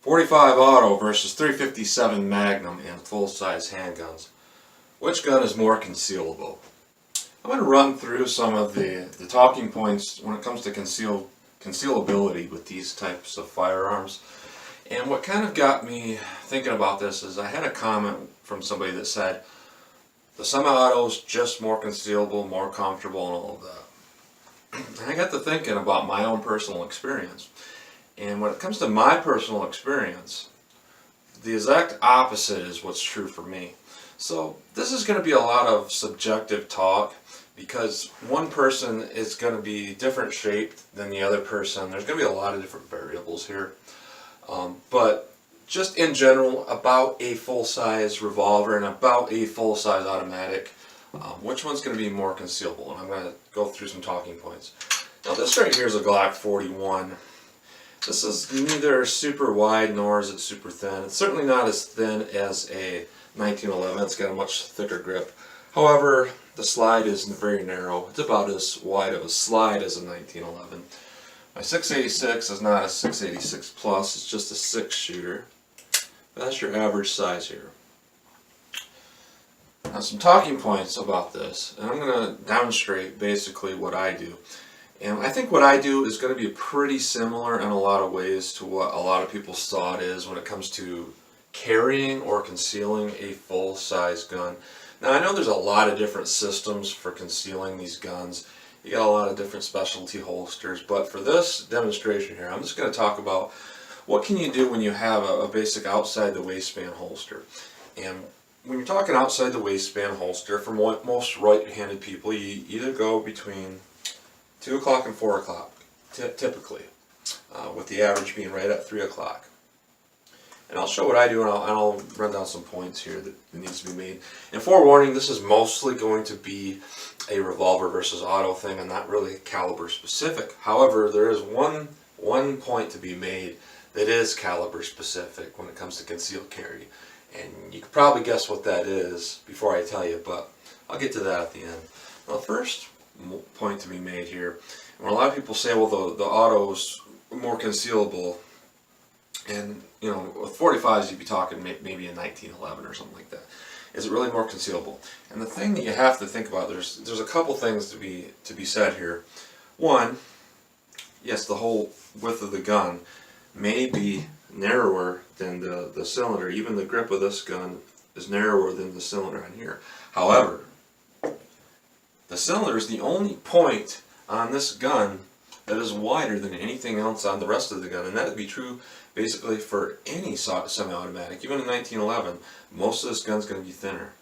.45 auto versus .357 Magnum and full-size handguns. Which gun is more concealable? I'm going to run through some of the talking points when it comes to concealability with these types of firearms. And what kind of got me thinking about this is I had a comment from somebody that said the semi-auto is just more concealable, more comfortable, and all of that. And I got to thinking about my own personal experience. And when it comes to my personal experience, the exact opposite is what's true for me. So this is going to be a lot of subjective talk because one person is going to be different shaped than the other person. There's going to be a lot of different variables here. But just in general, about a full-size revolver and about a full-size automatic, which one's going to be more concealable? And I'm going to go through some talking points. Now this right here is a Glock 41. This is neither super wide nor is it super thin. It's certainly not as thin as a 1911. It's got a much thicker grip. However, the slide is very narrow. It's about as wide of a slide as a 1911. My 686 is not a 686 plus. It's just a 6-shooter. That's your average size here. Now some talking points about this, and I'm going to demonstrate basically what I do. And I think what I do is going to be pretty similar in a lot of ways to what a lot of people's thought is when it comes to carrying or concealing a full-size gun. Now I know there's a lot of different systems for concealing these guns. You got a lot of different specialty holsters, but for this demonstration here, I'm just going to talk about what can you do when you have a basic outside the waistband holster. And when you're talking outside the waistband holster, for most right-handed people, you either go between 2 o'clock and 4 o'clock, typically, with the average being right at 3 o'clock. And I'll show what I do, and I'll run down some points here that needs to be made. And forewarning, this is mostly going to be a revolver versus auto thing and not really caliber specific. However, there is one point to be made that is caliber specific when it comes to concealed carry. And you could probably guess what that is before I tell you, but I'll get to that at the end. Now, the first point to be made here, when a lot of people say, well, the auto's more concealable, and you know, with 45s you'd be talking maybe a 1911 or something like that. Is it really more concealable? And the thing that you have to think about, there's a couple things to be said here. One, yes, the whole width of the gun may be narrower than the cylinder. Even the grip of this gun is narrower than the cylinder on here. However, the cylinder is the only point on this gun that is wider than anything else on the rest of the gun, and that would be true basically for any semi-automatic. Even in 1911, most of this gun's going to be thinner.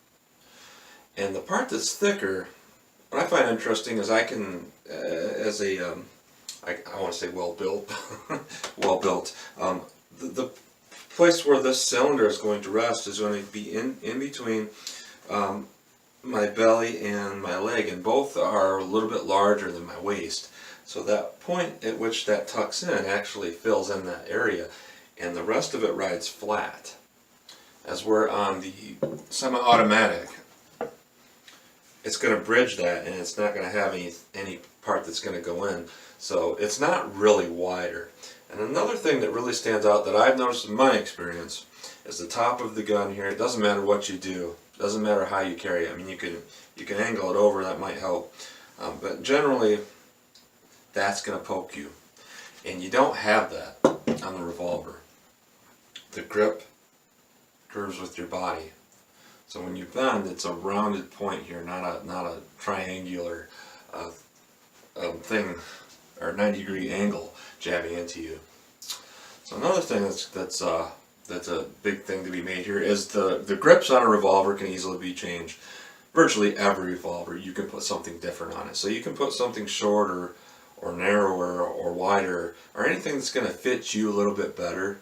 And the part that's thicker, what I find interesting is I can, as a, I want to say well-built, the place where this cylinder is going to rest is going to be in between my belly and my leg, and both are a little bit larger than my waist. So that point at which that tucks in actually fills in that area, and the rest of it rides flat. As we're on the semi-automatic, it's going to bridge that, and it's not going to have any part that's going to go in. So it's not really wider. And another thing that really stands out that I've noticed in my experience is the top of the gun here. It doesn't matter what you do. It doesn't matter how you carry it. I mean, you can angle it over. That might help. But generally, that's going to poke you. And you don't have that on the revolver. The grip curves with your body. So when you bend, it's a rounded point here, not a triangular thing or 90-degree angle jabbing into you. So another thing that's a big thing to be made here is the grips on a revolver can easily be changed. Virtually every revolver, you can put something different on it. So you can put something shorter or narrower or wider or anything that's going to fit you a little bit better.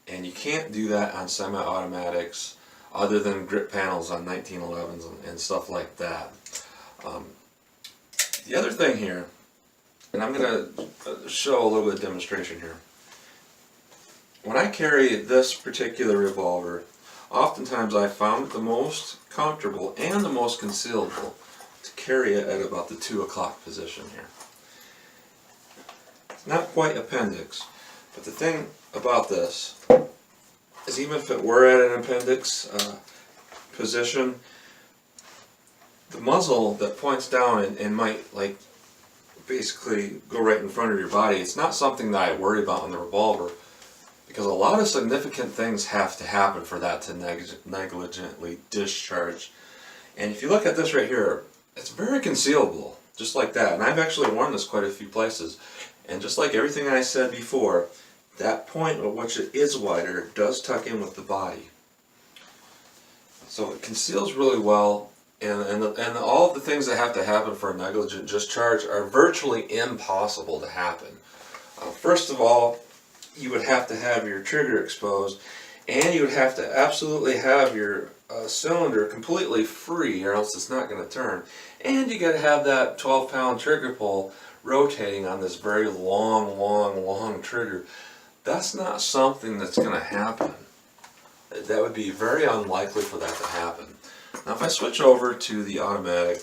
And you can't do that on semi-automatics other than grip panels on 1911s and stuff like that. The other thing here, and I'm going to show a little bit of demonstration here. When I carry this particular revolver, oftentimes I found it the most comfortable and the most concealable to carry it at about the 2 o'clock position here. It's not quite appendix, but the thing about this is even if it were at an appendix position, the muzzle that points down and might like basically go right in front of your body, it's not something that I worry about on the revolver, because a lot of significant things have to happen for that to negligently discharge. And if you look at this right here, it's very concealable, just like that. And I've actually worn this quite a few places. And just like everything I said before, that point at which it is wider does tuck in with the body. So it conceals really well, and all of the things that have to happen for a negligent discharge are virtually impossible to happen. First of all, you would have to have your trigger exposed, and you would have to absolutely have your cylinder completely free, or else it's not going to turn. And you got to have that 12-pound trigger pull rotating on this very long trigger. That's not something that's going to happen. That would be very unlikely for that to happen. Now if I switch over to the automatic,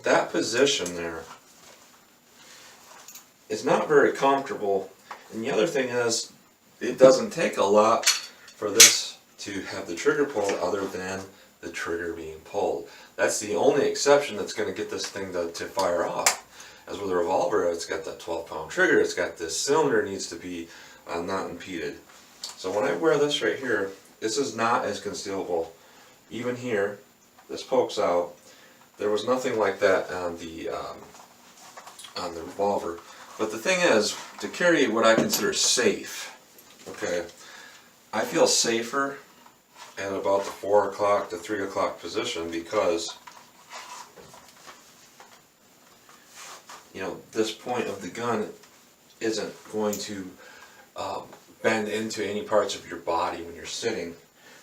that position there is not very comfortable. And the other thing is, it doesn't take a lot for this to have the trigger pulled other than the trigger being pulled. That's the only exception that's going to get this thing to fire off. As with a revolver, it's got that 12-pound trigger, it's got this cylinder needs to be not impeded. So when I wear this right here, this is not as concealable. Even here, this pokes out. There was nothing like that on the revolver. But the thing is, to carry what I consider safe, okay, I feel safer at about the 4 o'clock to 3 o'clock position, because you know, this point of the gun isn't going to bend into any parts of your body when you're sitting.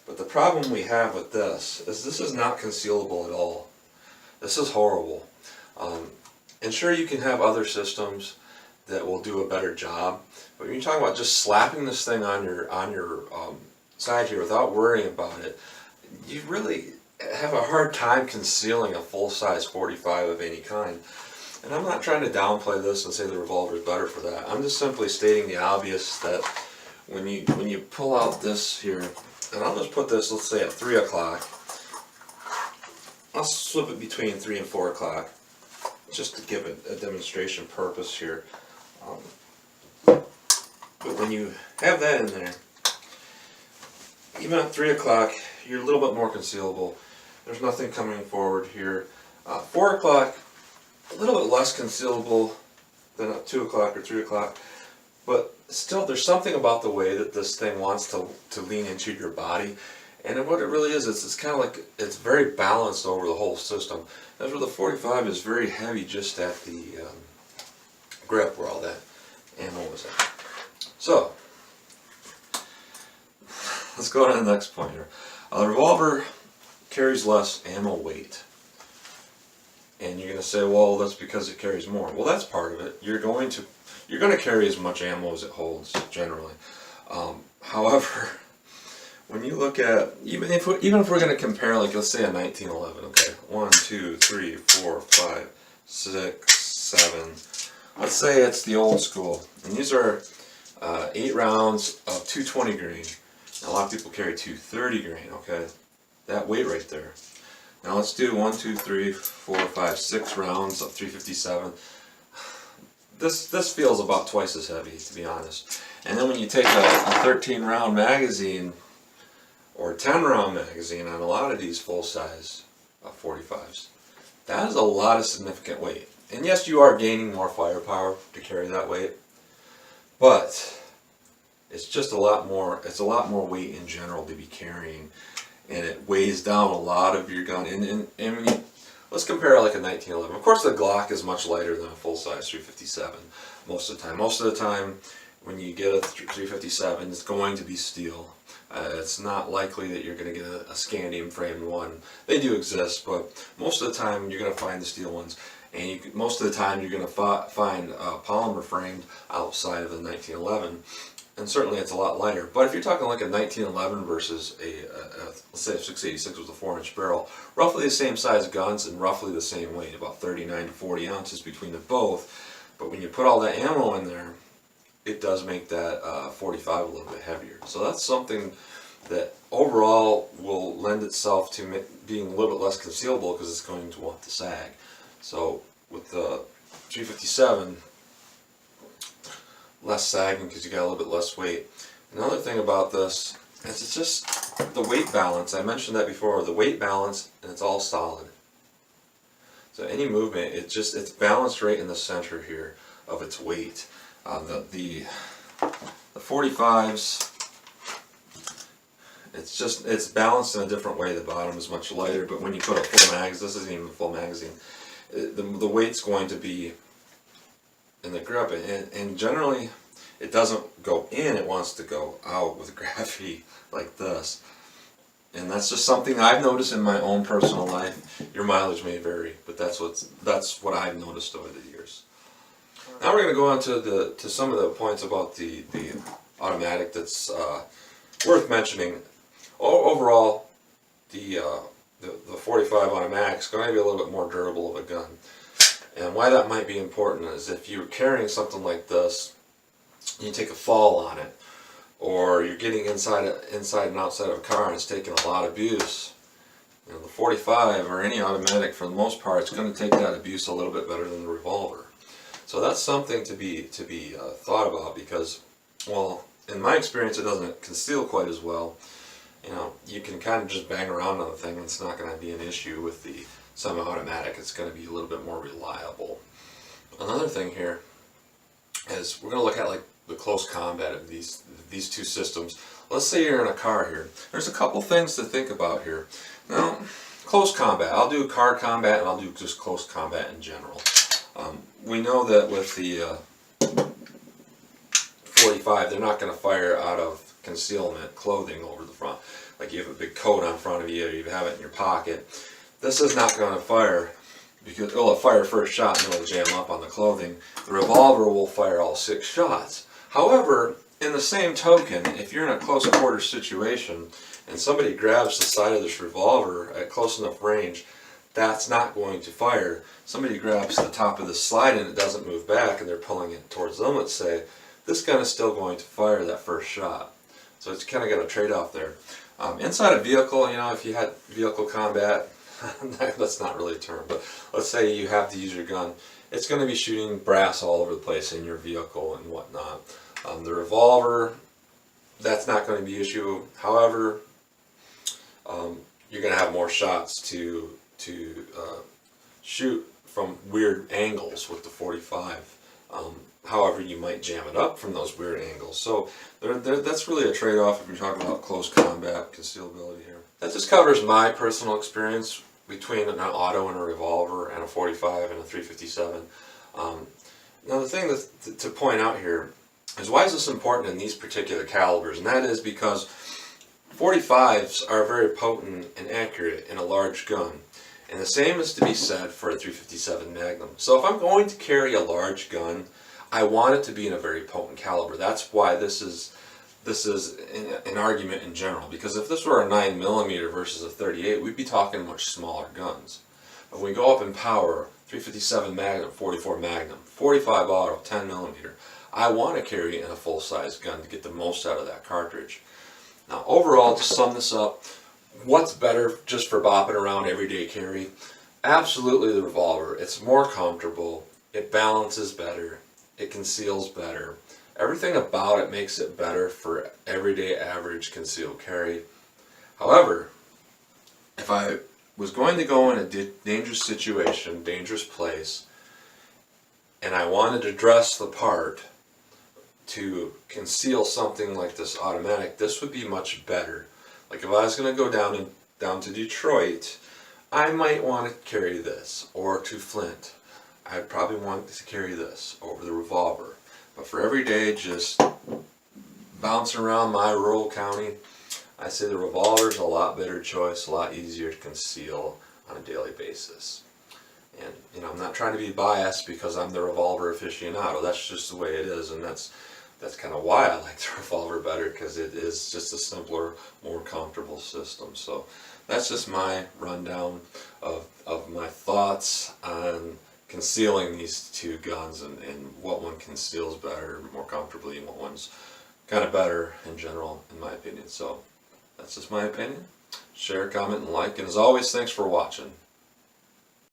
But the problem we have with this is not concealable at all. This is horrible. And sure, you can have other systems that will do a better job, but when you're talking about just slapping this thing on your side here without worrying about it, you really have a hard time concealing a full-size 45 of any kind. And I'm not trying to downplay this and say the revolver is better for that. I'm just simply stating the obvious, that when you pull out this here, and I'll just put this, let's say at 3 o'clock, I'll slip it between 3 and 4 o'clock, just to give it a demonstration purpose here. But when you have that in there, even at 3 o'clock, you're a little bit more concealable. There's nothing coming forward here. 4 o'clock, a little bit less concealable than at 2 o'clock or 3 o'clock, but still there's something about the way that this thing wants to lean into your body. And what it really is, it's kind of like, it's very balanced over the whole system. As with the 45 is very heavy just at the grip where all that ammo was at. So, let's go to the next point here. The revolver carries less ammo weight. And you're going to say, well, that's because it carries more. Well, that's part of it. You're going to carry as much ammo as it holds, generally. However, when you look at, even if we're going to compare, like, let's say a 1911, okay, 1, 2, 3, 4, 5, 6, 7. Let's say it's the old school, and these are 8 rounds of 220 grain. Now, a lot of people carry 230 grain, okay? That weight right there. Now let's do 1, 2, 3, 4, 5, 6 rounds of 357. This feels about twice as heavy, to be honest. And then when you take a 13 round magazine or 10 round magazine on a lot of these full size 45s, that is a lot of significant weight. And yes, you are gaining more firepower to carry that weight, but it's just a lot more weight in general to be carrying. And it weighs down a lot of your gun. And when you, let's compare like a 1911. Of course, the Glock is much lighter than a full-size 357 most of the time. Most of the time, when you get a 357, it's going to be steel. It's not likely that you're going to get a scandium framed one. They do exist, but most of the time you're going to find the steel ones. And most of the time you're going to find polymer framed outside of the 1911. And certainly it's a lot lighter. But if you're talking like a 1911 versus let's say a 686 with a 4-inch barrel, roughly the same size guns and roughly the same weight, about 39 to 40 ounces between the both. But when you put all that ammo in there, it does make that 45 a little bit heavier. So that's something that overall will lend itself to being a little bit less concealable because it's going to want to sag. So with the 357, less sagging because you got a little bit less weight. Another thing about this is it's just the weight balance. I mentioned that before, the weight balance, and it's all solid. So any movement, it's balanced right in the center here of its weight. The 45s, it's balanced in a different way. The bottom is much lighter, but when you put a full mag, this isn't even a full magazine, the weight's going to be in the grip, and generally it doesn't go in, it wants to go out with gravity like this. And that's just something I've noticed in my own personal life. Your mileage may vary, but that's what I've noticed over the years. Now we're going to go on to some of the points about the automatic that's worth mentioning. Overall, the 45 automatic is going to be a little bit more durable of a gun. And why that might be important is if you're carrying something like this, you take a fall on it, or you're getting inside and outside of a car and it's taking a lot of abuse. You know, the 45 or any automatic, for the most part, it's going to take that abuse a little bit better than the revolver. So that's something to be thought about, because, well, in my experience, it doesn't conceal quite as well. You know, you can kind of just bang around on the thing and it's not going to be an issue. With the semi-automatic, it's going to be a little bit more reliable. Another thing here is we're going to look at like the close combat of these two systems. Let's say you're in a car here. There's a couple things to think about here. Now, close combat, I'll do car combat and I'll do just close combat in general. We know that with the 45, they're not going to fire out of concealment clothing over the front. Like you have a big coat on front of you, or you have it in your pocket. This is not going to fire, because it'll fire first shot and it'll jam up on the clothing. The revolver will fire all 6 shots. However, in the same token, if you're in a close quarter situation and somebody grabs the side of this revolver at close enough range, that's not going to fire. Somebody grabs the top of the slide and it doesn't move back and they're pulling it towards them, let's say, this gun is still going to fire that first shot. So it's kind of got a trade-off there. Inside a vehicle, you know, if you had vehicle combat, that's not really a term, but let's say you have to use your gun, it's going to be shooting brass all over the place in your vehicle and whatnot. The revolver, that's not going to be an issue. However, you're going to have more shots to shoot from weird angles with the 45. However, you might jam it up from those weird angles. So that's really a trade-off if you're talking about close combat concealability here. That just covers my personal experience between an auto and a revolver and a 45 and a 357. Now the thing to point out here is, why is this important in these particular calibers? And that is because 45s are very potent and accurate in a large gun. And the same is to be said for a 357 Magnum. So if I'm going to carry a large gun, I want it to be in a very potent caliber. That's why this is an argument in general. Because if this were a 9mm versus a 38, we'd be talking much smaller guns. But when we go up in power, 357 Magnum, 44 Magnum, 45 auto, 10mm, I want to carry it in a full-size gun to get the most out of that cartridge. Now overall, to sum this up, what's better just for bopping around everyday carry? Absolutely the revolver. It's more comfortable, it balances better, it conceals better. Everything about it makes it better for everyday average concealed carry. However, if I was going to go in a dangerous situation, dangerous place, and I wanted to dress the part to conceal something like this automatic, this would be much better. Like if I was going to go down to Detroit, I might want to carry this, or to Flint, I'd probably want to carry this over the revolver. But for every day, just bouncing around my rural county, I say the revolver is a lot better choice, a lot easier to conceal on a daily basis. And you know, I'm not trying to be biased because I'm the revolver aficionado. That's just the way it is, and that's kind of why I like the revolver better, because it is just a simpler, more comfortable system. So that's just my rundown of my thoughts on concealing these two guns and what one conceals better, more comfortably, and what one's kind of better in general, in my opinion. So that's just my opinion. Share, comment, and like. And as always, thanks for watching.